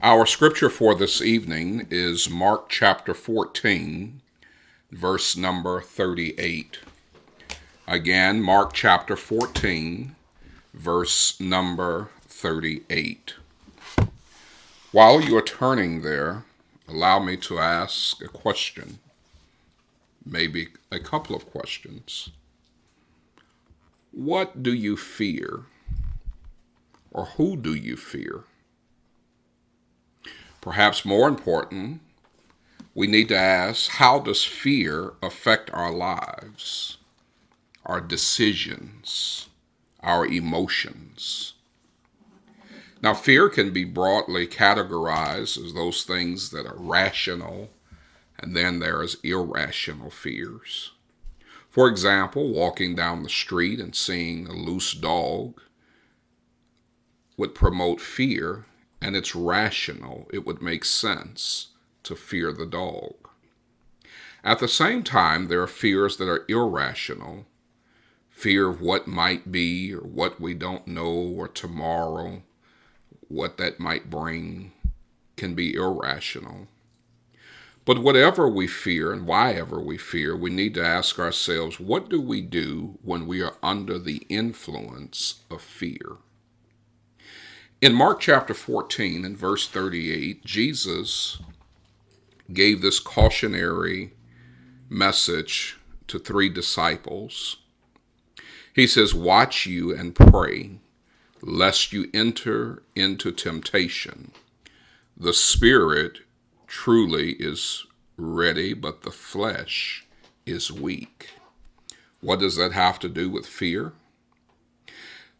Our scripture for this evening is Mark chapter 14, verse number 38. Again, Mark chapter 14, verse number 38. While you are turning there, allow me to ask a question, maybe a couple of questions. What do you fear? Or who do you fear? Perhaps more important, we need to ask, how does fear affect our lives, our decisions, our emotions? Now, fear can be broadly categorized as those things that are rational, and then there is irrational fears. For example, walking down the street and seeing a loose dog would promote fear, and it's rational. It would make sense to fear the dog. At the same time, there are fears that are irrational. Fear of what might be, or what we don't know, or tomorrow, what that might bring, can be irrational. But whatever we fear and why ever we fear, we need to ask ourselves, what do we do when we are under the influence of fear? In Mark chapter 14 and verse 38, Jesus gave this cautionary message to three disciples. He says, "Watch you and pray, lest you enter into temptation. The spirit truly is ready, but the flesh is weak." What does that have to do with fear?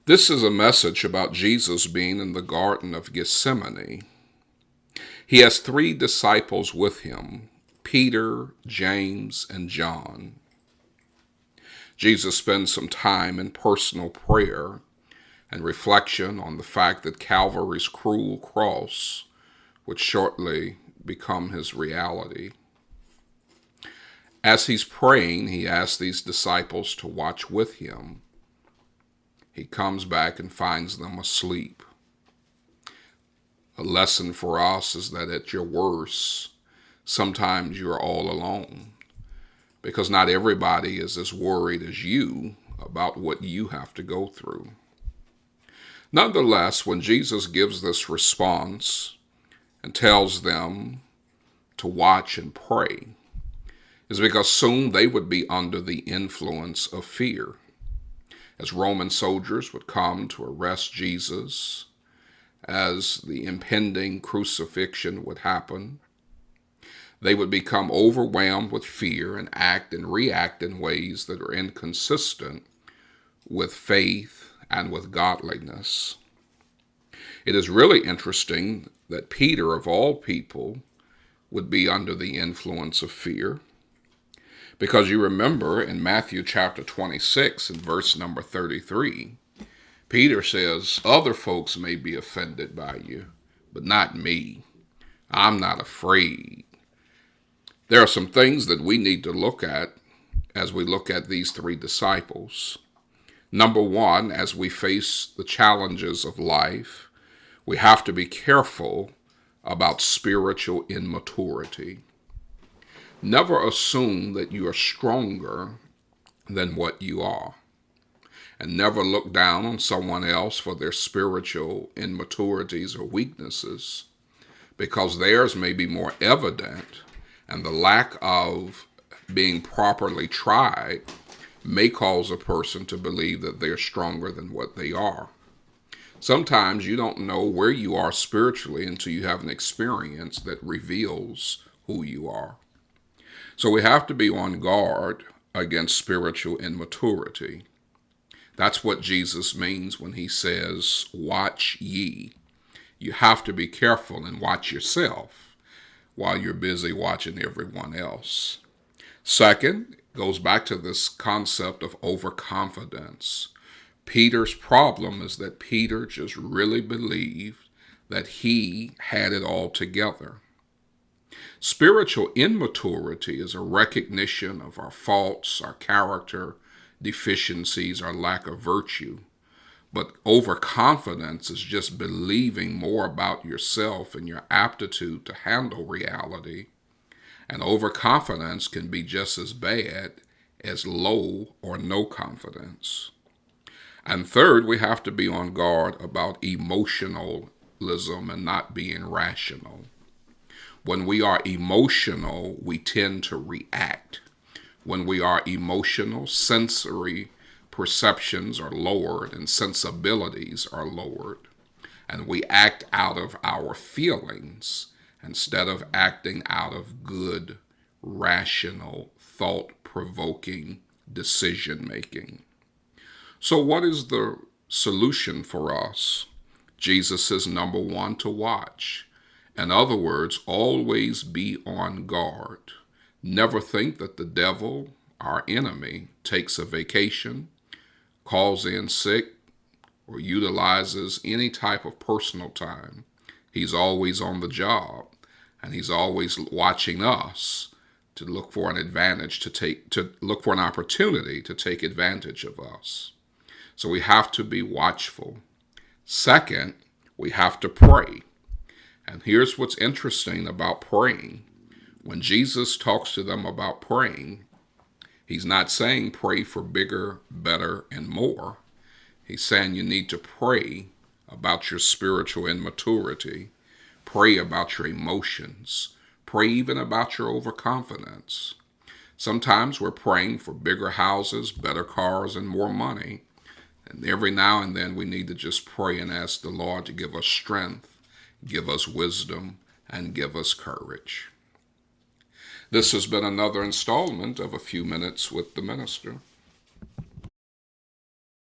This is a message about Jesus being in the Garden of Gethsemane. He has three disciples with him, Peter, James, and John. Jesus spends some time in personal prayer and reflection on the fact that Calvary's cruel cross would shortly become his reality. As he's praying, he asks these disciples to watch with him. He comes back and finds them asleep. A lesson for us is that at your worst, sometimes you're all alone, because not everybody is as worried as you about what you have to go through. Nonetheless, when Jesus gives this response and tells them to watch and pray, is because soon they would be under the influence of fear. As Roman soldiers would come to arrest Jesus, as the impending crucifixion would happen, they would become overwhelmed with fear and act and react in ways that are inconsistent with faith and with godliness. It is really interesting that Peter, of all people, would be under the influence of fear. Because you remember in Matthew chapter 26 and verse number 33, Peter says, "Other folks may be offended by you, but not me. I'm not afraid." There are some things that we need to look at as we look at these three disciples. Number one, as we face the challenges of life, we have to be careful about spiritual immaturity. Never assume that you are stronger than what you are. And never look down on someone else for their spiritual immaturities or weaknesses, because theirs may be more evident, and the lack of being properly tried may cause a person to believe that they're stronger than what they are. Sometimes you don't know where you are spiritually until you have an experience that reveals who you are. So we have to be on guard against spiritual immaturity. That's what Jesus means when he says, "Watch ye." You have to be careful and watch yourself while you're busy watching everyone else. Second, it goes back to this concept of overconfidence. Peter's problem is that Peter just really believed that he had it all together. Spiritual immaturity is a recognition of our faults, our character deficiencies, our lack of virtue. But overconfidence is just believing more about yourself and your aptitude to handle reality. And overconfidence can be just as bad as low or no confidence. And third, we have to be on guard about emotionalism and not being rational. When we are emotional, we tend to react. When we are emotional, sensory perceptions are lowered and sensibilities are lowered. And we act out of our feelings instead of acting out of good, rational, thought-provoking decision making. So what is the solution for us? Jesus says, number one, to watch. In other words, always be on guard. Never think that the devil, our enemy, takes a vacation, calls in sick, or utilizes any type of personal time. He's always on the job, and he's always watching us to look for an advantage, to look for an opportunity to take advantage of us. So we have to be watchful. Second, we have to pray. And here's what's interesting about praying. When Jesus talks to them about praying, he's not saying pray for bigger, better, and more. He's saying you need to pray about your spiritual immaturity. Pray about your emotions. Pray even about your overconfidence. Sometimes we're praying for bigger houses, better cars, and more money. And every now and then we need to just pray and ask the Lord to give us strength, give us wisdom, and give us courage. This has been another installment of A Few Minutes with the Minister.